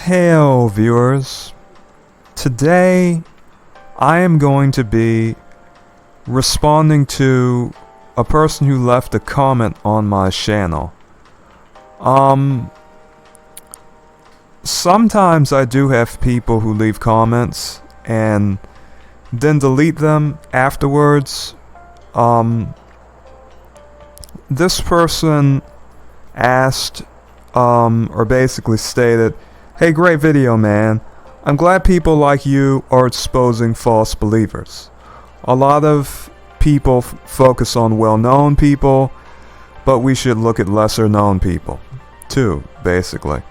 Hail, viewers. Today, I am going to be responding to a person who left a comment on my channel. Sometimes I do have people who leave comments and then delete them afterwards. This person asked, or basically stated, "Hey, great video, man. I'm glad people like you are exposing false believers. A lot of people focus on well-known people, but we should look at lesser-known people, too, basically.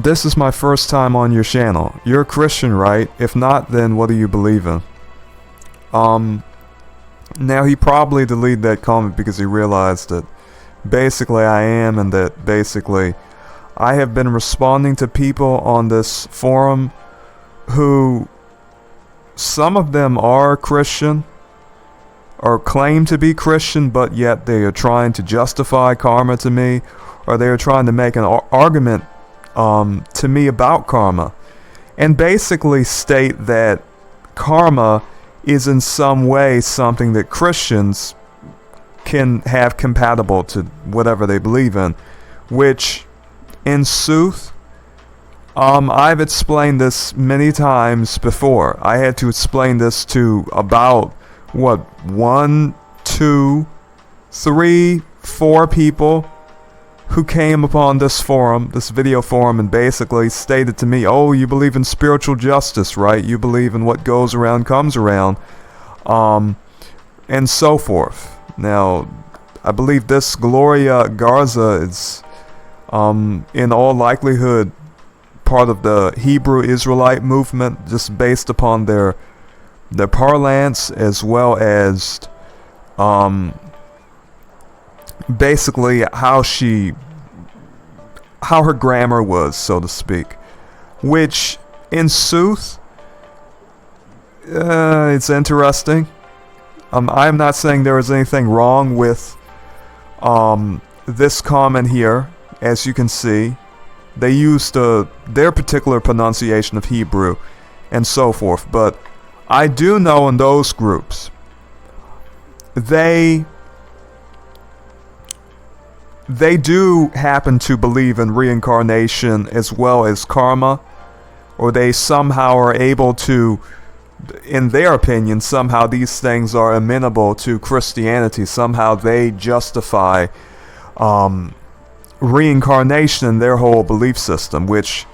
This is my first time on your channel. You're a Christian, right? If not, then what do you believe in?" Now, he probably deleted that comment because he realized that basically I am, and that basically I have been responding to people on this forum who, some of them are Christian or claim to be Christian, but yet they are trying to justify karma to me, or they are trying to make an argument to me about karma, and basically state that karma is in some way something that Christians can have compatible to whatever they believe in, which, in sooth, I've explained this many times before. I had to explain this to about, 1, 2, 3, 4 people who came upon this forum, this video forum, and basically stated to me, "Oh, you believe in spiritual justice, right? You believe in what goes around comes around," and so forth. Now, I believe this Gloria Garza is, in all likelihood, part of the Hebrew Israelite movement, just based upon their parlance, as well as basically how her grammar was, so to speak, which, in sooth, it's interesting. I'm not saying there is anything wrong with this comment here. As you can see, they used their particular pronunciation of Hebrew and so forth, but I do know in those groups, they do happen to believe in reincarnation as well as karma, or they somehow are able to, in their opinion, somehow these things are amenable to Christianity. Somehow they justify reincarnation in their whole belief system, which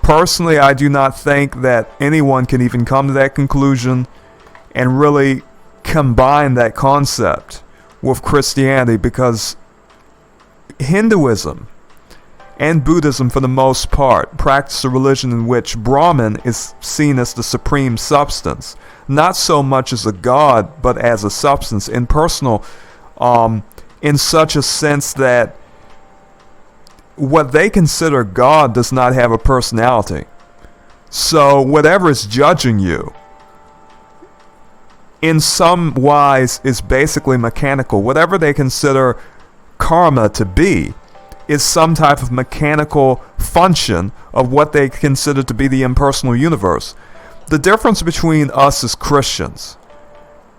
personally, I do not think that anyone can even come to that conclusion and really combine that concept with Christianity, because Hinduism and Buddhism, for the most part, practice a religion in which Brahman is seen as the supreme substance, not so much as a god, but as a substance, impersonal, in such a sense that what they consider God does not have a personality. So whatever is judging you, in some wise, is basically mechanical. Whatever they consider karma to be is some type of mechanical function of what they consider to be the impersonal universe. The difference between us as Christians,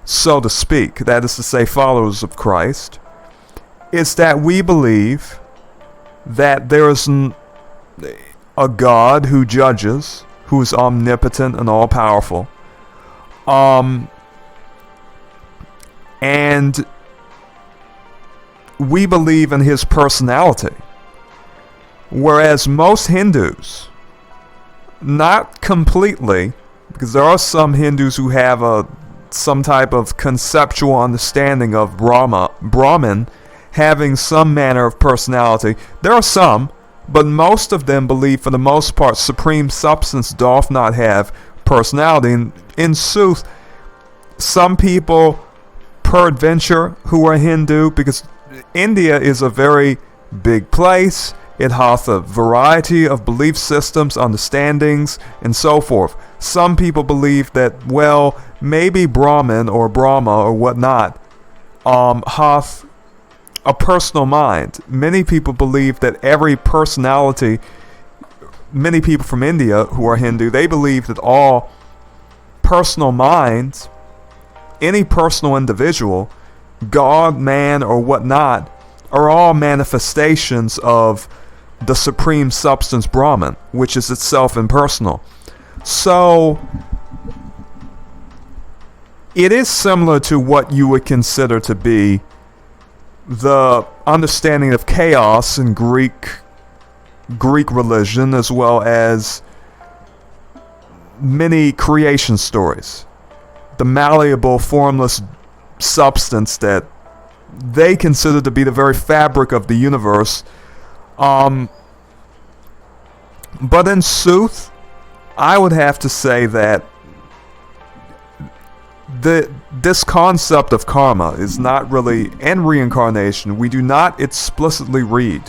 so to speak, that is to say followers of Christ, is that we believe that there is a God who judges, who is omnipotent and all-powerful, and we believe in his personality. Whereas most Hindus, not completely, because there are some Hindus who have some type of conceptual understanding of Brahman having some manner of personality. There are some, but most of them believe, for the most part, supreme substance doth not have personality. And in sooth, some people, peradventure, who are Hindu, because India is a very big place, it hath a variety of belief systems, understandings, and so forth. Some people believe that, well, maybe Brahman or Brahma or whatnot hath a personal mind. Many people believe that every personality, many people from India who are Hindu, they believe that all personal minds, any personal individual, God, man, or whatnot, are all manifestations of the supreme substance Brahman, which is itself impersonal. So it is similar to what you would consider to be the understanding of chaos in Greek religion, as well as many creation stories. The malleable, formless substance that they consider to be the very fabric of the universe. But in sooth, I would have to say that this concept of karma is not really, and reincarnation, we do not explicitly read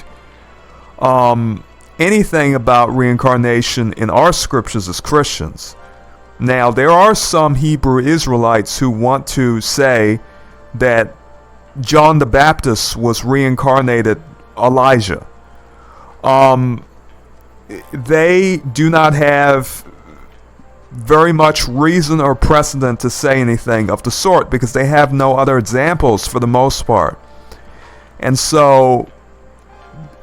anything about reincarnation in our scriptures as Christians. Now, there are some Hebrew Israelites who want to say that John the Baptist was reincarnated Elijah. They do not have very much reason or precedent to say anything of the sort because they have no other examples for the most part. And so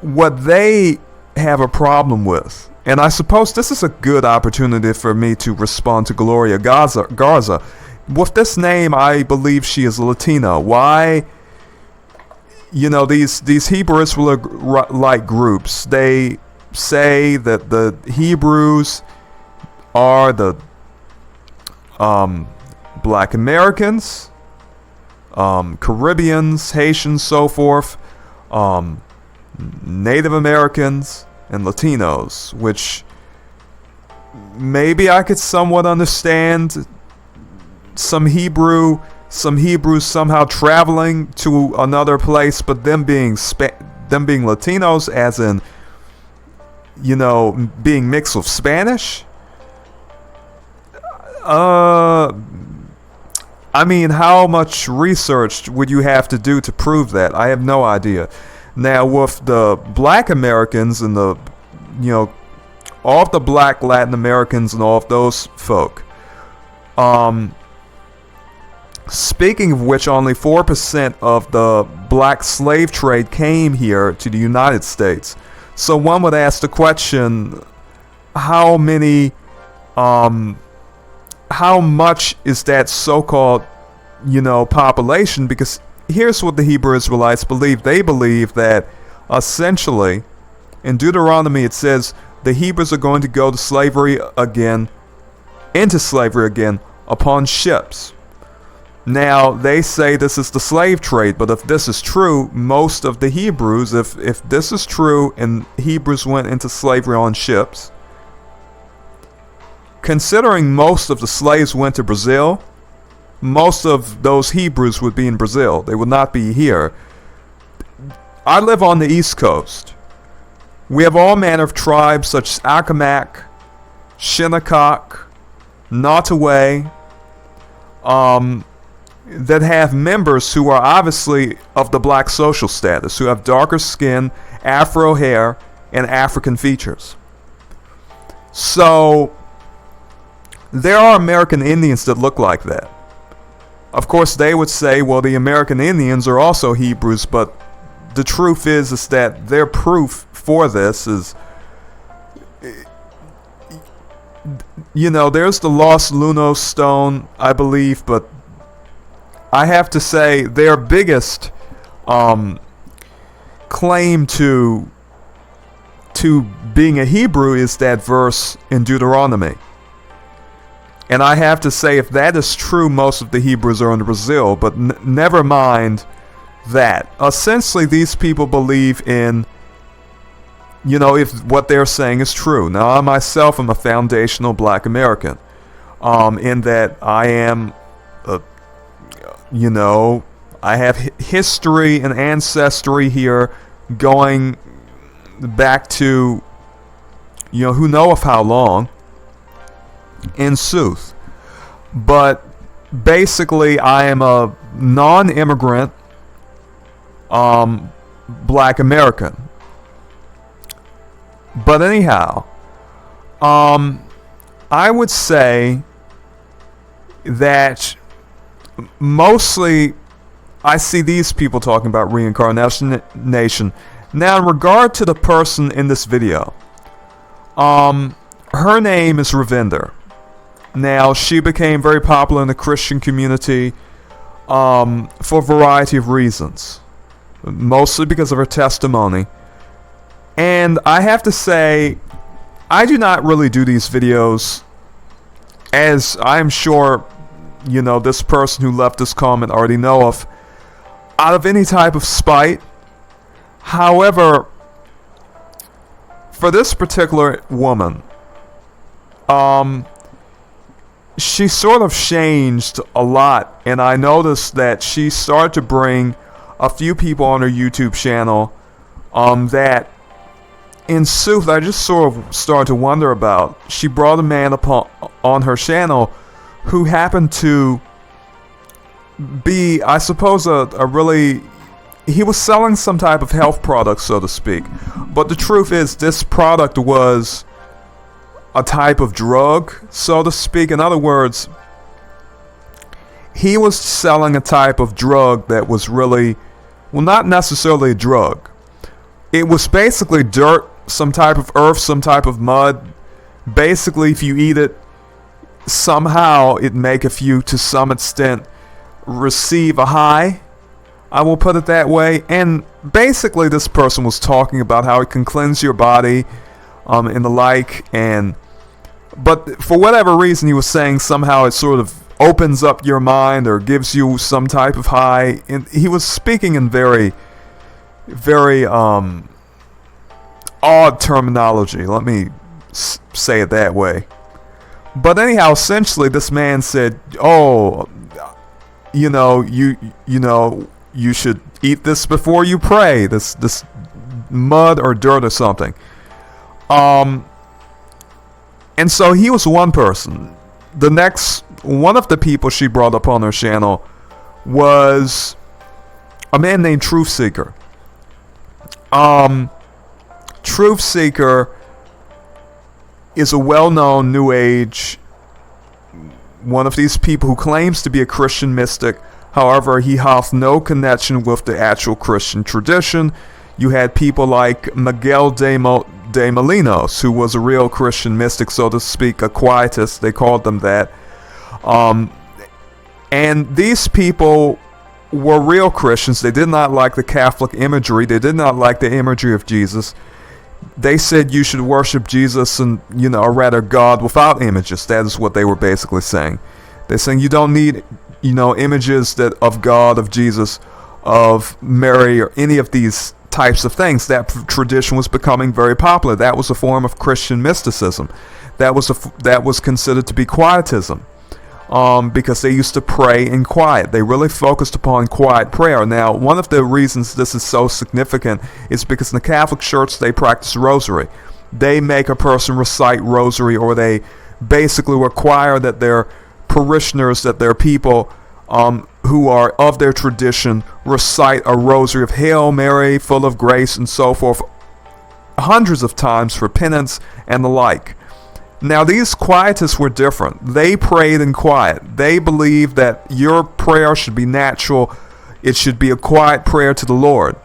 what they have a problem with, and I suppose this is a good opportunity for me to respond to Gloria Garza. With this name, I believe she is Latina. Why? You know, these Hebrew Israelite groups, they say that the Hebrews are the Black Americans, Caribbeans, Haitians, so forth, Native Americans, and Latinos, which maybe I could somewhat understand. Some Hebrews somehow traveling to another place, but them being Latinos, as in, you know, being mixed with Spanish. I mean, how much research would you have to do to prove that? I have no idea. Now, with the Black Americans and the, you know, all of the Black Latin Americans and all of those folk, speaking of which, only 4% of the black slave trade came here to the United States. So one would ask the question, how much is that so-called, you know, population? Because here's what the Hebrew Israelites believe. They believe that essentially, in Deuteronomy it says the Hebrews are going to go to slavery again, into slavery again, upon ships. Now, they say this is the slave trade, but if this is true, most of the Hebrews, if this is true and Hebrews went into slavery on ships, considering most of the slaves went to Brazil, most of those Hebrews would be in Brazil. They would not be here. I live on the East Coast. We have all manner of tribes such as Accomack, Shinnecock, Nottoway, that have members who are obviously of the black social status, who have darker skin, afro hair, and African features. So there are American Indians that look like that. Of course, they would say, well, the American Indians are also Hebrews, but the truth is that their proof for this is, you know, there's the Los Lunos stone, I believe, but I have to say their biggest claim to being a Hebrew is that verse in Deuteronomy. And I have to say, if that is true, most of the Hebrews are in Brazil, but never mind that. Essentially, these people believe in, you know, if what they're saying is true. Now, I myself am a foundational black American, in that I am, you know, I have history and ancestry here going back to, you know, who knoweth how long, in sooth. But basically, I am a non-immigrant black American. But anyhow, I would say that mostly I see these people talking about reincarnation. Now, in regard to the person in this video, her name is Ravinder. Now, she became very popular in the Christian community for a variety of reasons, mostly because of her testimony. And I have to say, I do not really do these videos, as I'm sure, you know, this person who left this comment already know of, out of any type of spite. However, for this particular woman, she sort of changed a lot, and I noticed that she started to bring a few people on her YouTube channel that, in sooth, I just sort of started to wonder about. She brought a man on her channel who happened to be, I suppose, a really... He was selling some type of health product, so to speak. But the truth is, this product was a type of drug, so to speak. In other words, he was selling a type of drug that was really, well, not necessarily a drug. It was basically dirt, some type of earth, some type of mud. Basically, if you eat it, somehow it maketh you, to some extent, receive a high. I will put it that way. And basically, this person was talking about how it can cleanse your body, and the like. But for whatever reason, he was saying somehow it sort of opens up your mind or gives you some type of high. And he was speaking in very, very odd terminology. Let me say it that way. But anyhow, essentially, this man said, "Oh, you know, you should eat this before you pray. This mud or dirt or something." And so he was one person. The next, one of the people she brought up on her channel was a man named Truth Seeker. Truth Seeker is a well-known New Age, one of these people who claims to be a Christian mystic. However, he hath no connection with the actual Christian tradition. You had people like Miguel de Molinos, who was a real Christian mystic, so to speak, a quietist, they called them that. And these people were real Christians. They did not like the Catholic imagery. They did not like the imagery of Jesus. They said you should worship Jesus and, or rather God without images. That is what they were basically saying. They're saying you don't need, images that of God, of Jesus, of Mary, or any of these types of things. That tradition was becoming very popular. That was a form of Christian mysticism. That was considered to be quietism, because they used to pray in quiet. They really focused upon quiet prayer. Now, one of the reasons this is so significant is because in the Catholic Church they practice rosary. They make a person recite rosary, or they basically require that their parishioners, that their people who are of their tradition, recite a rosary of Hail Mary, full of grace, and so forth, hundreds of times for penance and the like. Now, these quietists were different. They prayed in quiet. They believed that your prayer should be natural. It should be a quiet prayer to the Lord.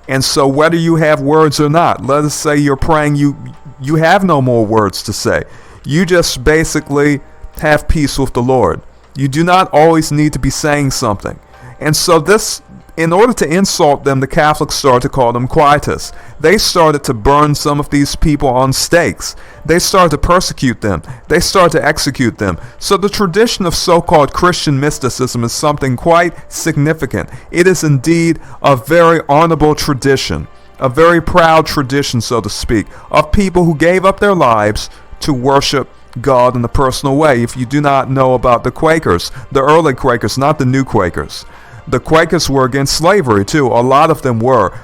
And so whether you have words or not, let us say you're praying, you have no more words to say. You just basically have peace with the Lord. You do not always need to be saying something. And so this, in order to insult them, the Catholics started to call them quietists. They started to burn some of these people on stakes. They started to persecute them. They started to execute them. So the tradition of so-called Christian mysticism is something quite significant. It is indeed a very honorable tradition, a very proud tradition, so to speak, of people who gave up their lives to worship God in a personal way. If you do not know about the Quakers, the early Quakers, not the new Quakers, the Quakers were against slavery too. A lot of them were.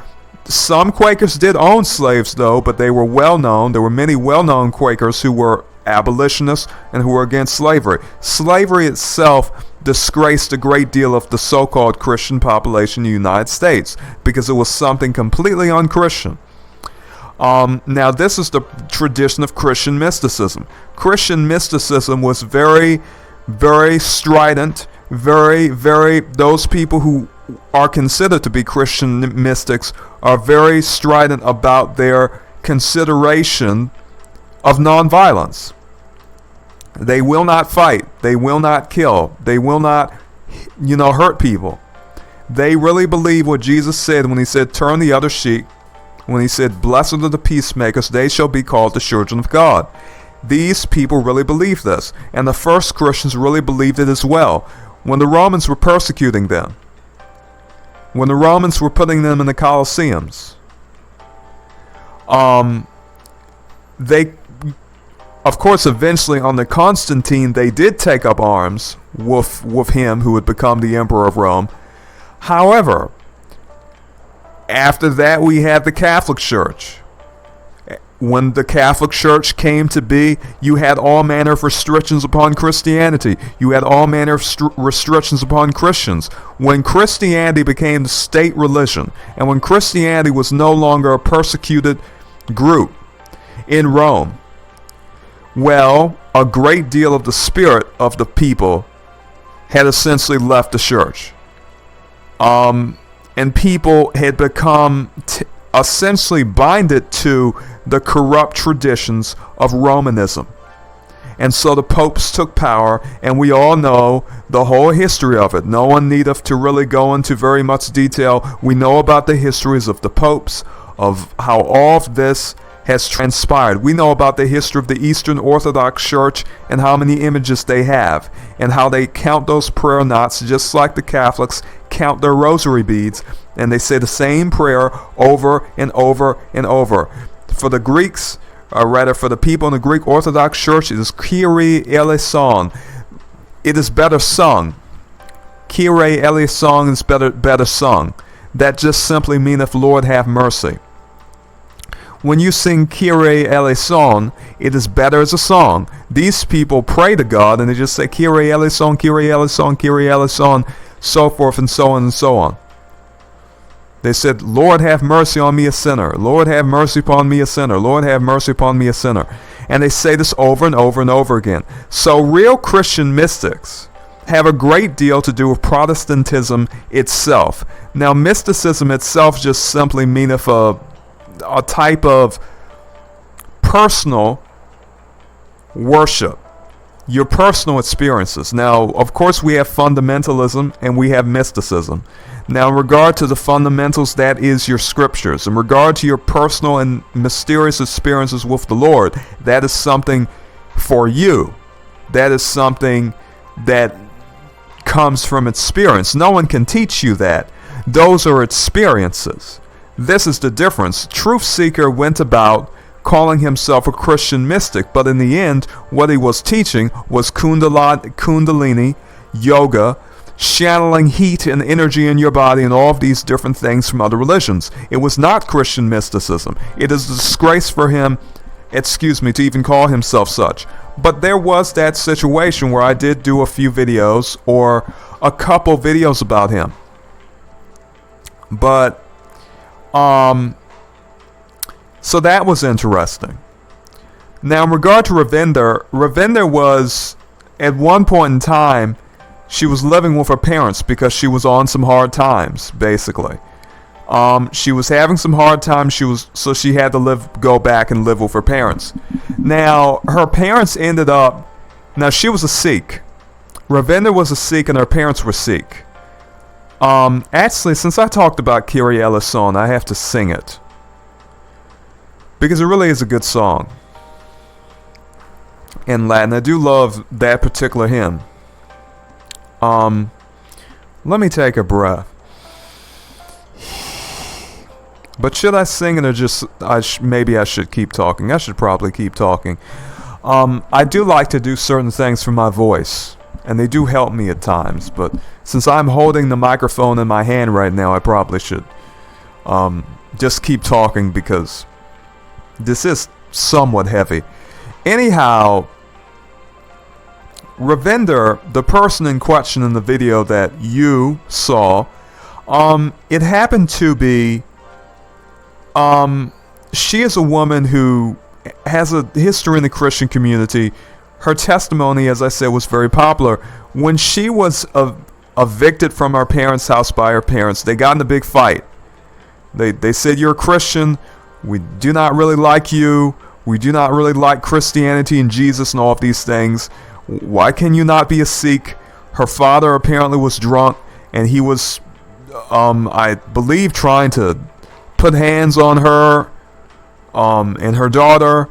Some Quakers did own slaves though, but they were well known. There were many well-known Quakers who were abolitionists and who were against slavery. Slavery itself disgraced a great deal of the so-called Christian population in the United States because it was something completely unchristian. Now, this is the tradition of Christian mysticism. Christian mysticism was very, very strident, those people who are considered to be Christian mystics are very strident about their consideration of nonviolence. They will not fight. They will not kill. They will not, hurt people. They really believe what Jesus said when he said, turn the other cheek. When he said, blessed are the peacemakers, they shall be called the children of God. These people really believe this. And the first Christians really believed it as well. When the Romans were persecuting them, when the Romans were putting them in the Colosseums, they, of course, eventually under Constantine, they did take up arms with him who had become the emperor of Rome. However, after that, we had the Catholic Church. When the Catholic Church came to be, you had all manner of restrictions upon Christianity. You had all manner of restrictions upon Christians. When Christianity became the state religion, and when Christianity was no longer a persecuted group in Rome, well, a great deal of the spirit of the people had essentially left the church. And people had become essentially binded to the corrupt traditions of Romanism. And so the popes took power, and we all know the whole history of it. No one needeth to really go into very much detail. We know about the histories of the popes, of how all of this has transpired. We know about the history of the Eastern Orthodox Church and how many images they have, and how they count those prayer knots just like the Catholics count their rosary beads, and they say the same prayer over and over and over. For the Greeks, or rather for the people in the Greek Orthodox Church, it is Kyrie eleison. It is better sung. Kyrie eleison is better sung. That just simply meaneth Lord have mercy. When you sing Kyrie eleison, it is better as a song. These people pray to God and they just say Kyrie eleison, Kyrie eleison, Kyrie eleison, so forth and so on and so on. They said, Lord have mercy on me a sinner. Lord have mercy upon me a sinner. Lord have mercy upon me a sinner. And they say this over and over and over again. So real Christian mystics have a great deal to do with Protestantism itself. Now, mysticism itself just simply meaneth a type of personal worship, your personal experiences. Now, of course, we have fundamentalism and we have mysticism. Now, in regard to the fundamentals, that is your scriptures. In regard to your personal and mysterious experiences with the Lord, that is something for you. That is something that comes from experience. No one can teach you that. Those are experiences. This is the difference. Truth Seeker went about calling himself a Christian mystic, but in the end, what he was teaching was Kundalini, yoga, channeling heat and energy in your body, and all of these different things from other religions. It was not Christian mysticism. It is a disgrace for him, to even call himself such. But there was that situation where I did do a few videos, or a couple videos about him. But so that was interesting. Now, in regard to Ravinder was, at one point in time, she was living with her parents because she was on some hard times, basically. She was having some hard times, so she had to go back and live with her parents. Now, her parents ended up, now she was a Sikh. Ravinder was a Sikh and her parents were Sikh. Actually, since I talked about Kyrie eleison, I have to sing it. Because it really is a good song. In Latin, I do love that particular hymn. Let me take a breath. But should I sing it or just, maybe I should keep talking? I should probably keep talking. I do like to do certain things for my voice, and they do help me at times, but since I'm holding the microphone in my hand right now, I probably should just keep talking because this is somewhat heavy. Anyhow, Ravinder, the person in question in the video that you saw, it happened to be, she is a woman who has a history in the Christian community. Her testimony, as I said, was very popular. When she was evicted from her parents' house by her parents, they got in a big fight. They said, "You're a Christian. We do not really like you. We do not really like Christianity and Jesus and all of these things. Why can you not be a Sikh?" Her father apparently was drunk, and he was, I believe, trying to put hands on her and her daughter,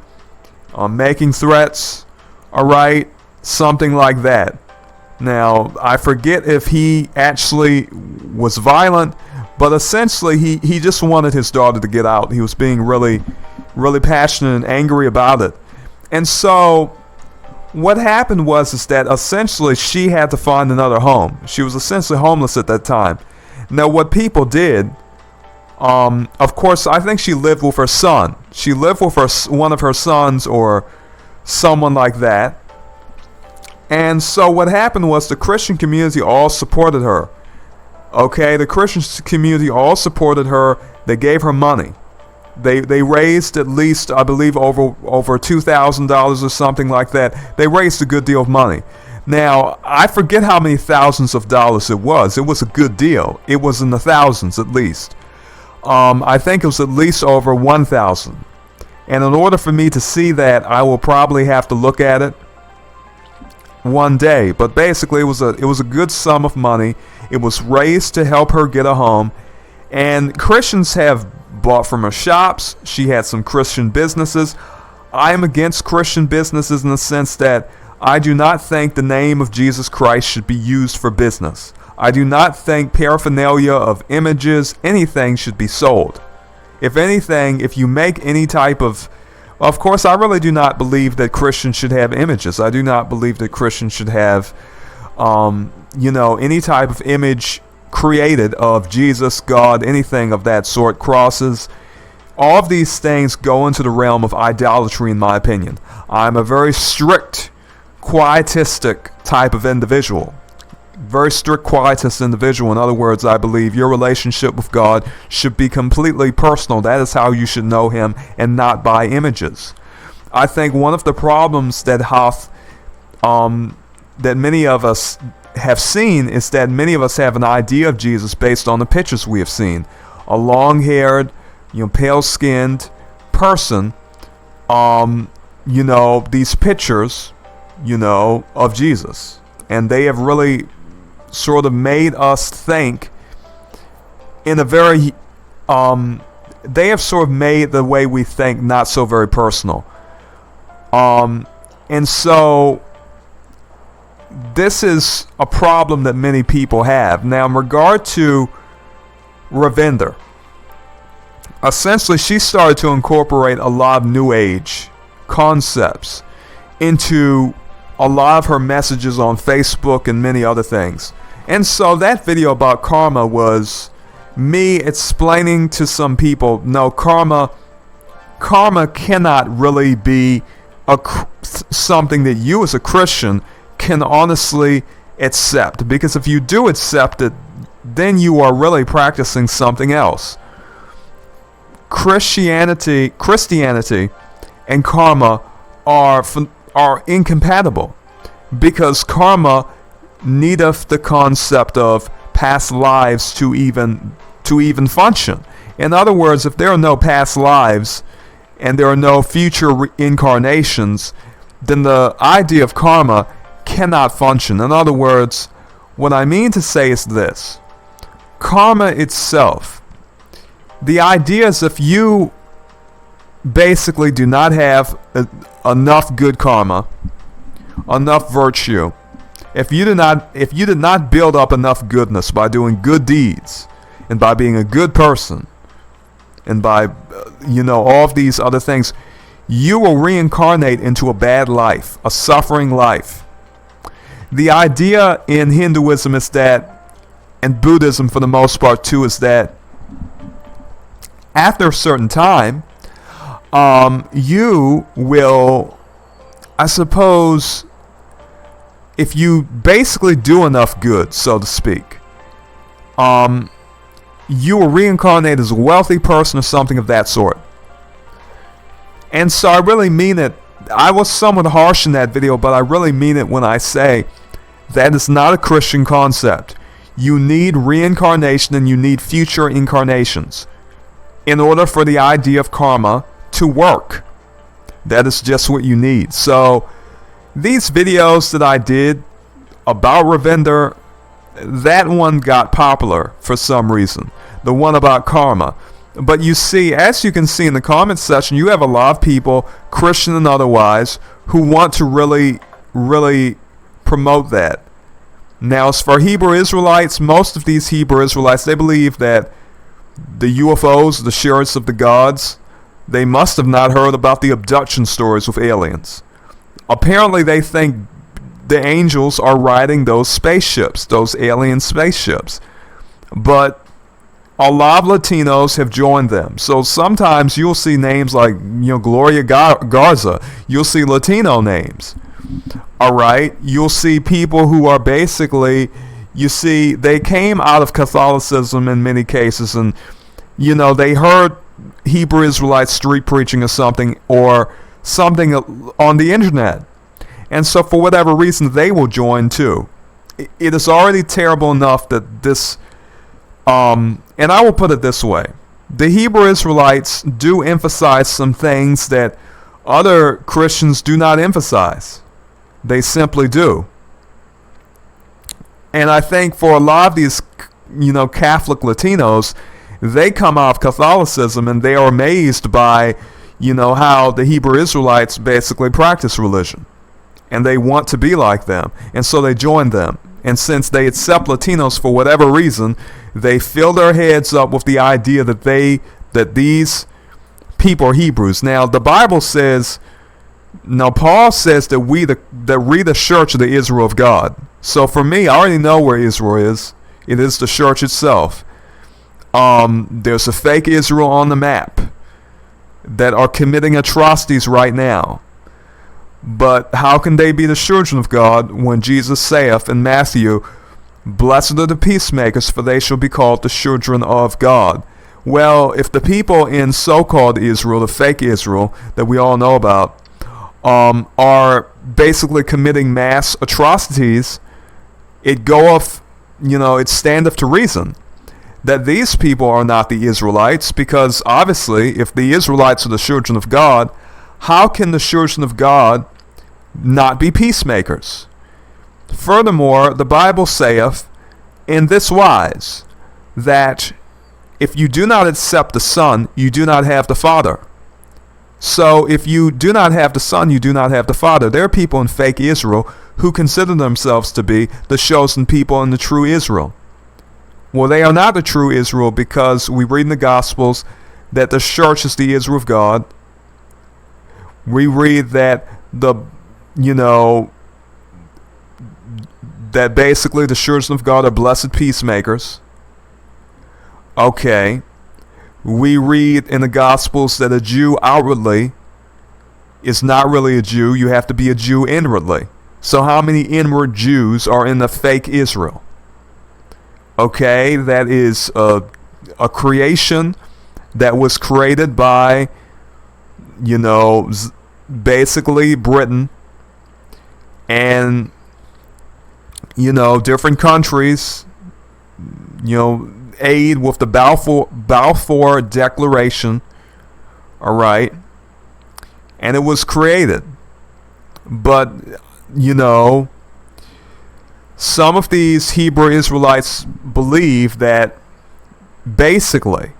making threats, alright, something like that. Now, I forget if he actually was violent, but essentially he just wanted his daughter to get out. He was being really, really passionate and angry about it. And so what happened is that essentially she had to find another home. She was essentially homeless at that time. Now, what people did, of course, I think she lived with her son. She lived with one of her sons or someone like that. And so what happened was the Christian community all supported her. Okay, the Christian community all supported her. They gave her money. They raised at least, I believe, over $2,000 or something like that. They raised a good deal of money. Now, I forget how many thousands of dollars it was. It was a good deal. It was in the thousands at least. I think it was at least over 1,000. And in order for me to see that, I will probably have to look at it one day. But basically, it was a good sum of money. It was raised to help her get a home. And Christians have bought from her shops. She had some Christian businesses. I am against Christian businesses in the sense that I do not think the name of Jesus Christ should be used for business. I do not think paraphernalia of images, anything should be sold. If anything, if you make any type of course, I really do not believe that Christians should have images. I do not believe that Christians should have, any type of image created of Jesus, God, anything of that sort, crosses. All of these things go into the realm of idolatry, in my opinion. I'm a very strict, quietistic type of individual. Very strict quietist individual. In other words, I believe your relationship with God should be completely personal. That is how you should know Him, and not by images. I think one of the problems that that many of us have seen is that many of us have an idea of Jesus based on the pictures we have seen. A long-haired, pale-skinned person. These pictures, of Jesus, and they have really sort of made us think in a very they have sort of made the way we think not so very personal, and so this is a problem that many people have. Now, in regard to Ravinder, essentially she started to incorporate a lot of New Age concepts into a lot of her messages on Facebook and many other things. And so that video about karma was me explaining to some people, no, karma cannot really be something that you as a Christian can honestly accept. Because if you do accept it, then you are really practicing something else. Christianity and karma are incompatible, because karma needeth the concept of past lives to even function. In other words, if there are no past lives and there are no future incarnations, then the idea of karma cannot function. In other words, what I mean to say is this: karma itself, the idea is if you basically do not have enough good karma, enough virtue, if you did not build up enough goodness by doing good deeds and by being a good person and by all of these other things, you will reincarnate into a bad life, a suffering life. The idea in Hinduism is that, and Buddhism for the most part too, is that after a certain time, you will, I suppose, if you basically do enough good, so to speak, you will reincarnate as a wealthy person or something of that sort. And so I really mean it. I was somewhat harsh in that video, but I really mean it when I say that is not a Christian concept. You need reincarnation and you need future incarnations in order for the idea of karma to work. That is just what you need. So these videos that I did about Ravinder, that one got popular for some reason. The one about karma. But you see, as you can see in the comment section, you have a lot of people, Christian and otherwise, who want to really, really promote that. Now, as for Hebrew Israelites, most of these Hebrew Israelites, they believe that the UFOs, the chariots of the gods, they must have not heard about the abduction stories with aliens. Apparently, they think the angels are riding those spaceships, those alien spaceships. But a lot of Latinos have joined them. So sometimes you'll see names like, Gloria Garza. You'll see Latino names. All right? You'll see people who are basically, you see, they came out of Catholicism in many cases, and, they heard Hebrew Israelite street preaching or something on the internet. And so for whatever reason, they will join too. It is already terrible enough that this, and I will put it this way. The Hebrew Israelites do emphasize some things that other Christians do not emphasize. They simply do. And I think for a lot of these, Catholic Latinos, they come out of Catholicism and they are amazed by, how the Hebrew Israelites basically practice religion. And they want to be like them. And so they join them. And since they accept Latinos for whatever reason, they fill their heads up with the idea that these people are Hebrews. Now, the Bible says, Paul says that we the church of the Israel of God. So for me, I already know where Israel is. It is the church itself. There's a fake Israel on the map that are committing atrocities right now. But how can they be the children of God when Jesus saith in Matthew, "Blessed are the peacemakers, for they shall be called the children of God"? Well, if the people in so-called Israel, the fake Israel that we all know about, are basically committing mass atrocities, it standeth to reason that these people are not the Israelites, because obviously, if the Israelites are the children of God, how can the children of God not be peacemakers? Furthermore, the Bible saith in this wise, that if you do not accept the Son, you do not have the Father. So if you do not have the Son, you do not have the Father. There are people in fake Israel who consider themselves to be the chosen people in the true Israel. Well, they are not the true Israel, because we read in the Gospels that the church is the Israel of God. We read that that basically the children of God are blessed peacemakers. Okay. We read in the Gospels that a Jew outwardly is not really a Jew. You have to be a Jew inwardly. So how many inward Jews are in the fake Israel? Okay, that is a creation that was created by, basically Britain and, different countries, aid with the Balfour Declaration, all right, and it was created. But, some of these Hebrew Israelites believe that basically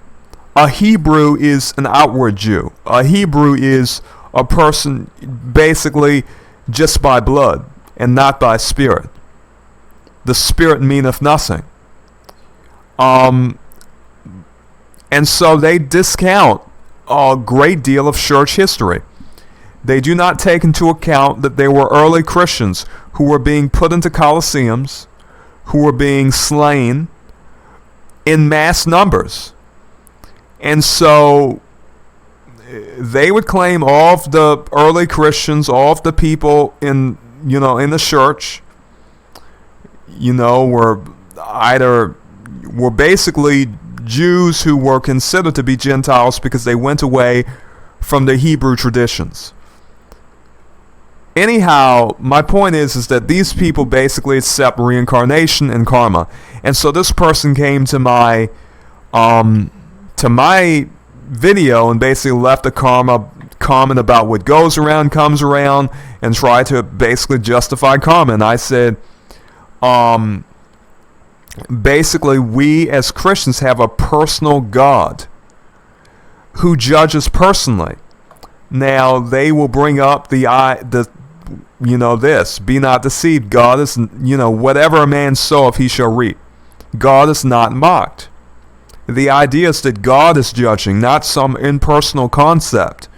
a Hebrew is an outward Jew. A Hebrew is a person basically just by blood and not by spirit. The spirit meaneth nothing. And so they discount a great deal of church history. They do not take into account that there were early Christians who were being put into colosseums, who were being slain in mass numbers. And so they would claim all of the early Christians, all of the people in the church, were basically Jews who were considered to be Gentiles because they went away from the Hebrew traditions. Anyhow, my point is that these people basically accept reincarnation and karma. And so this person came to my video and basically left a comment about what goes around comes around and tried to basically justify karma. And I said, basically, we as Christians have a personal God who judges personally. Now, they will bring up this, be not deceived. God is, whatever a man soweth, he shall reap. God is not mocked. The idea is that God is judging, not some impersonal concept.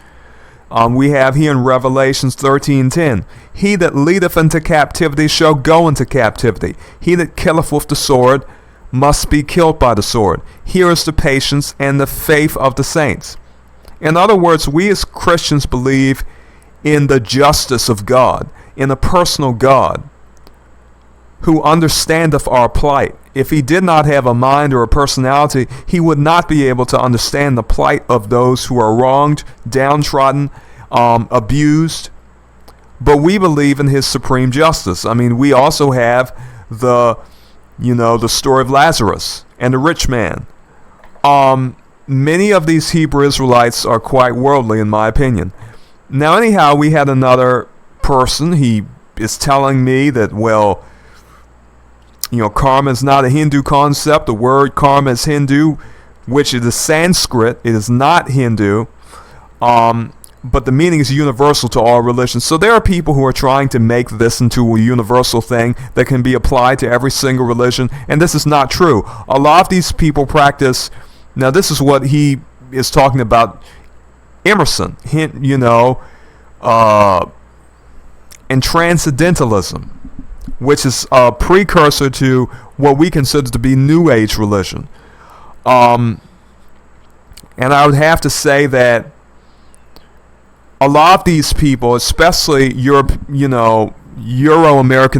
We have here in Revelations 13:10, he that leadeth into captivity shall go into captivity. He that killeth with the sword must be killed by the sword. Here is the patience and the faith of the saints. In other words, we as Christians believe in the justice of God, in a personal God who understandeth our plight. If he did not have a mind or a personality, he would not be able to understand the plight of those who are wronged, downtrodden, abused. But we believe in his supreme justice. I mean, we also have the story of Lazarus and the rich man. Many of these Hebrew Israelites are quite worldly, in my opinion. Now, anyhow, we had another person. He is telling me that, karma is not a Hindu concept. The word karma is Hindu, which is Sanskrit. It is not Hindu. But the meaning is universal to all religions. So there are people who are trying to make this into a universal thing that can be applied to every single religion, and this is not true. A lot of these people practice, now this is what he is talking about, Emerson, and transcendentalism, which is a precursor to what we consider to be New Age religion. And I would have to say that a lot of these people, especially Euro-American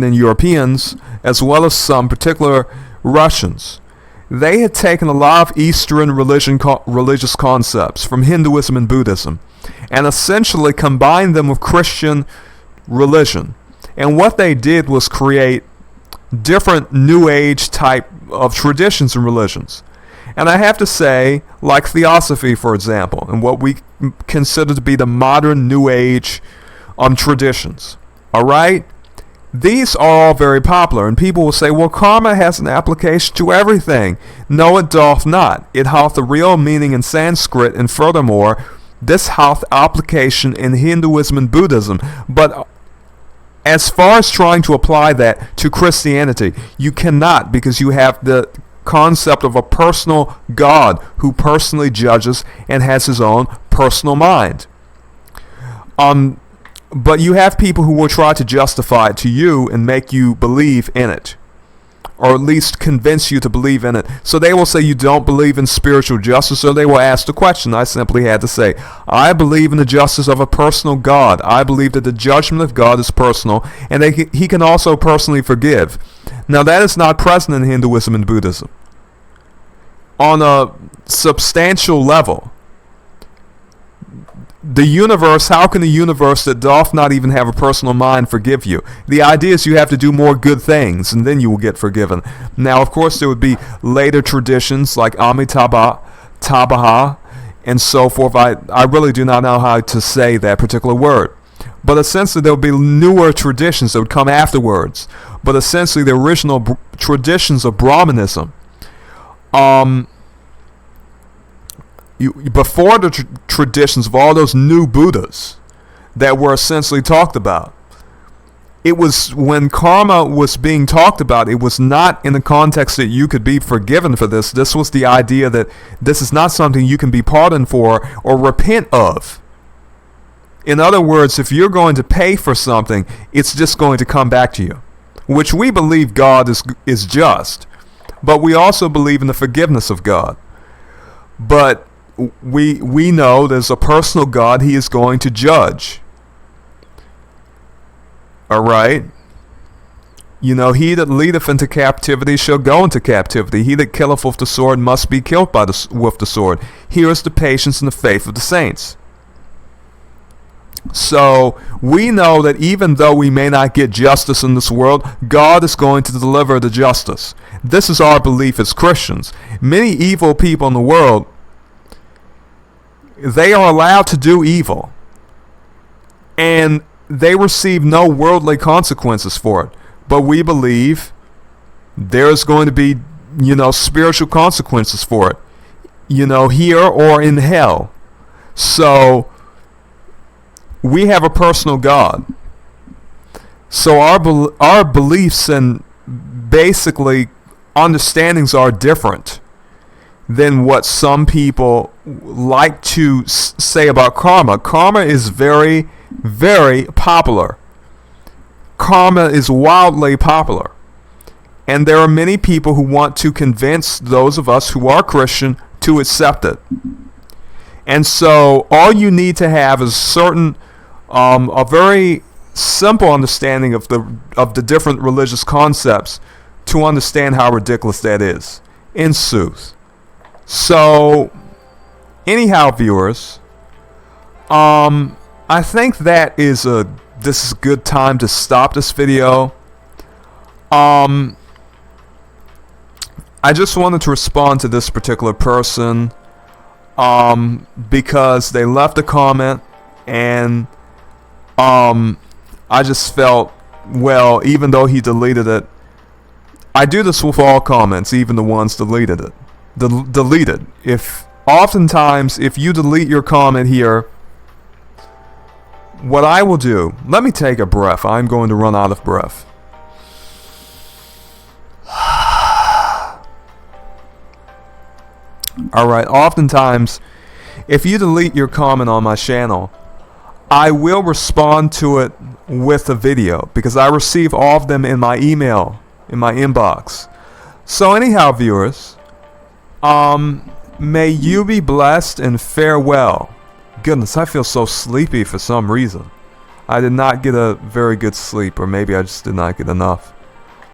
and Europeans, as well as some particular Russians, they had taken a lot of Eastern religious concepts from Hinduism and Buddhism and essentially combined them with Christian religion. And what they did was create different New Age type of traditions and religions. And I have to say, like Theosophy, for example, and what we consider to be the modern New Age traditions. All right? These are all very popular, and people will say, well, karma has an application to everything. No, it doth not. It hath a real meaning in Sanskrit, and furthermore, this hath application in Hinduism and Buddhism. But as far as trying to apply that to Christianity, you cannot, because you have the concept of a personal God who personally judges and has his own personal mind. But you have people who will try to justify it to you and make you believe in it, or at least convince you to believe in it. So they will say you don't believe in spiritual justice, so they will ask the question. I simply had to say, I believe in the justice of a personal God. I believe that the judgment of God is personal, and he can also personally forgive. Now, that is not present in Hinduism and Buddhism. On a substantial level, the universe, how can a universe that doth not even have a personal mind forgive you? The idea is you have to do more good things, and then you will get forgiven. Now, of course, there would be later traditions like Amitabha, and so forth. I really do not know how to say that particular word. But essentially, there would be newer traditions that would come afterwards. But essentially, the original traditions of Brahmanism, before the traditions of all those new Buddhas that were essentially talked about, it was when karma was being talked about, it was not in the context that you could be forgiven for this. This was the idea that this is not something you can be pardoned for or repent of. In other words, if you're going to pay for something, it's just going to come back to you, which we believe God is just, but we also believe in the forgiveness of God. But we know there's a personal God. He is going to judge. All right? You know, he that leadeth into captivity shall go into captivity. He that killeth with the sword must be killed with the sword. Here is the patience and the faith of the saints. So we know that even though we may not get justice in this world, God is going to deliver the justice. This is our belief as Christians. Many evil people in the world, they are allowed to do evil, and they receive no worldly consequences for it. But we believe there's going to be, spiritual consequences for it, here or in hell. So we have a personal God. So our beliefs and basically understandings are different than what some people like to say about karma. Karma is very, very popular. Karma is wildly popular. And there are many people who want to convince those of us who are Christian to accept it. And so all you need to have is a very simple understanding of the different religious concepts to understand how ridiculous that is, in sooth. So, anyhow, viewers, I think this is a good time to stop this video. I just wanted to respond to this particular person because they left a comment, and I just felt, well, even though he deleted it, I do this with all comments, even the ones deleted. Oftentimes, if you delete your comment here, what I will do, let me take a breath. I'm going to run out of breath. Alright, oftentimes, if you delete your comment on my channel, I will respond to it with a video, because I receive all of them in my email, in my inbox. So anyhow, viewers, may you be blessed and farewell. Goodness, I feel so sleepy for some reason. I did not get a very good sleep, or maybe I just did not get enough.